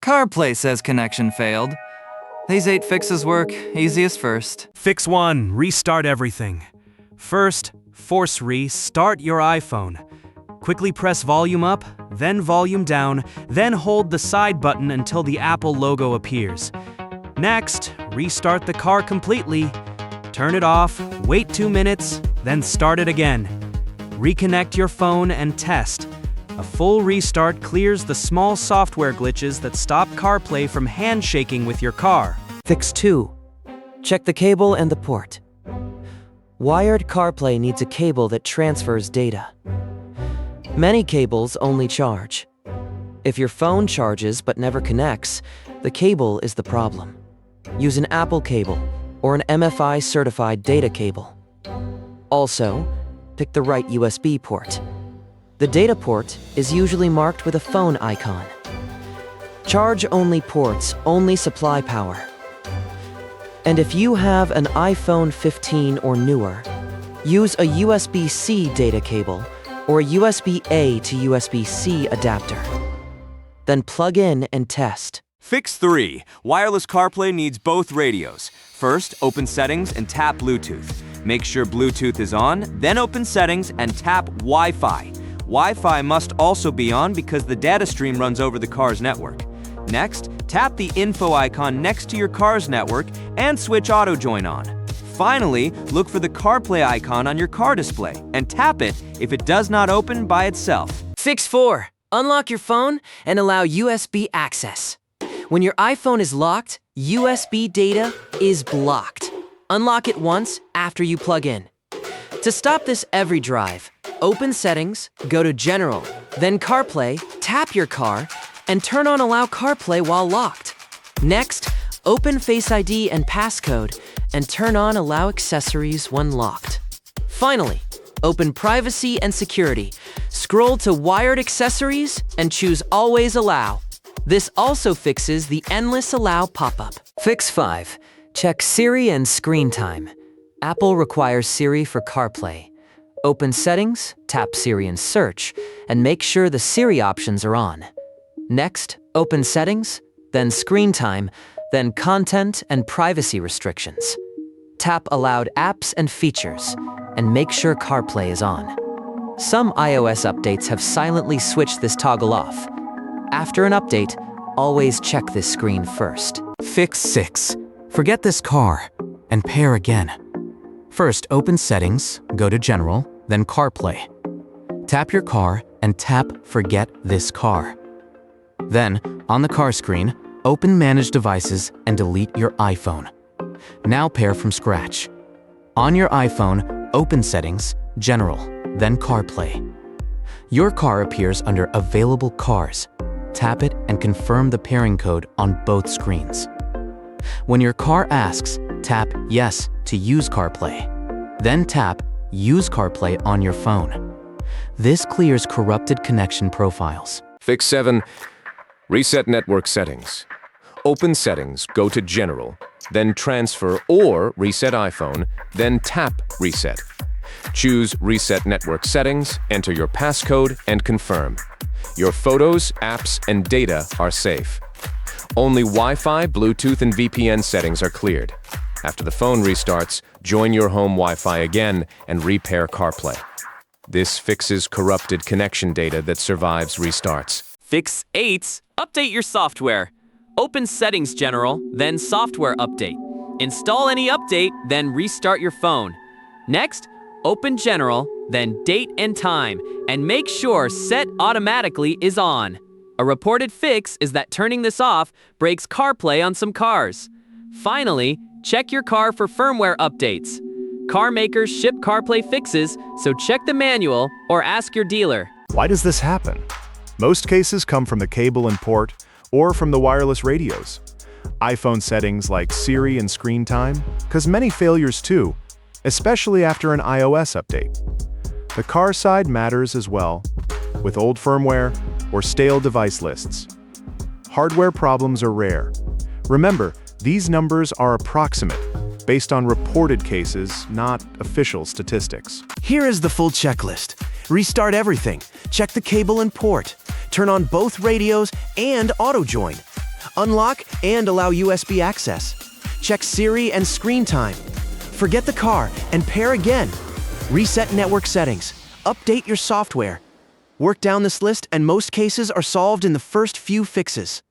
CarPlay says connection failed. These 8 fixes work easiest first. Fix 1. Restart everything. First, force restart your iPhone. Quickly press volume up, then volume down, then hold the side button until the Apple logo appears. Next, restart the car completely. Turn it off, wait 2 minutes, then start it again. Reconnect your phone and test. A full restart clears the small software glitches that stop CarPlay from handshaking with your car. Fix 2. Check the cable and the port. Wired CarPlay needs a cable that transfers data. Many cables only charge. If your phone charges but never connects, the cable is the problem. Use an Apple cable or an MFI-certified data cable. Also, pick the right USB port. The data port is usually marked with a phone icon. Charge-only ports only supply power. And if you have an iPhone 15 or newer, use a USB-C data cable or a USB-A to USB-C adapter. Then plug in and test. Fix 3. Wireless CarPlay needs both radios. First, open Settings and tap Bluetooth. Make sure Bluetooth is on, then open Settings and tap Wi-Fi. Wi-Fi must also be on because the data stream runs over the car's network. Next, tap the info icon next to your car's network and switch auto join on. Finally, look for the CarPlay icon on your car display and tap it if it does not open by itself. Fix 4. Unlock your phone and allow USB access. When your iPhone is locked, USB data is blocked. Unlock it once after you plug in. To stop this every drive, open Settings, go to General, then CarPlay, tap your car, and turn on Allow CarPlay while locked. Next, open Face ID and passcode, and turn on Allow Accessories when locked. Finally, open Privacy and Security, scroll to Wired Accessories, and choose Always Allow. This also fixes the endless Allow pop-up. Fix 5. Check Siri and screen time. Apple requires Siri for CarPlay. Open Settings, tap Siri in Search, and make sure the Siri options are on. Next, open Settings, then Screen Time, then Content and Privacy Restrictions. Tap Allowed Apps and Features, and make sure CarPlay is on. Some iOS updates have silently switched this toggle off. After an update, always check this screen first. Fix 6. Forget this car, and pair again. First, open Settings, go to General, then CarPlay. Tap your car and tap Forget this car. Then, on the car screen, open Manage Devices and delete your iPhone. Now pair from scratch. On your iPhone, open Settings, General, then CarPlay. Your car appears under Available Cars. Tap it and confirm the pairing code on both screens. When your car asks, tap Yes to use CarPlay. Then tap Use CarPlay on your phone. This clears corrupted connection profiles. Fix 7. Reset network settings. Open Settings, go to General, then Transfer or Reset iPhone, then tap Reset. Choose Reset Network Settings, enter your passcode, and confirm. Your photos, apps, and data are safe. Only Wi-Fi, Bluetooth, and VPN settings are cleared. After the phone restarts, join your home Wi-Fi again and repair CarPlay. This fixes corrupted connection data that survives restarts. Fix 8. Update your software. Open Settings General, then Software Update. Install any update, then restart your phone. Next, open General, then Date and Time, and make sure Set Automatically is on. A reported fix is that turning this off breaks CarPlay on some cars. Finally, check your car for firmware updates. Car makers ship CarPlay fixes, so check the manual or ask your dealer. Why does this happen? Most cases come from the cable and port or from the wireless radios. iPhone settings like Siri and screen time cause many failures too, especially after an iOS update. The car side matters as well, with old firmware or stale device lists. Hardware problems are rare. Remember, these numbers are approximate, based on reported cases, not official statistics. Here is the full checklist. Restart everything. Check the cable and port. Turn on both radios and auto join. Unlock and allow USB access. Check Siri and screen time. Forget the car and pair again. Reset network settings. Update your software. Work down this list and most cases are solved in the first few fixes.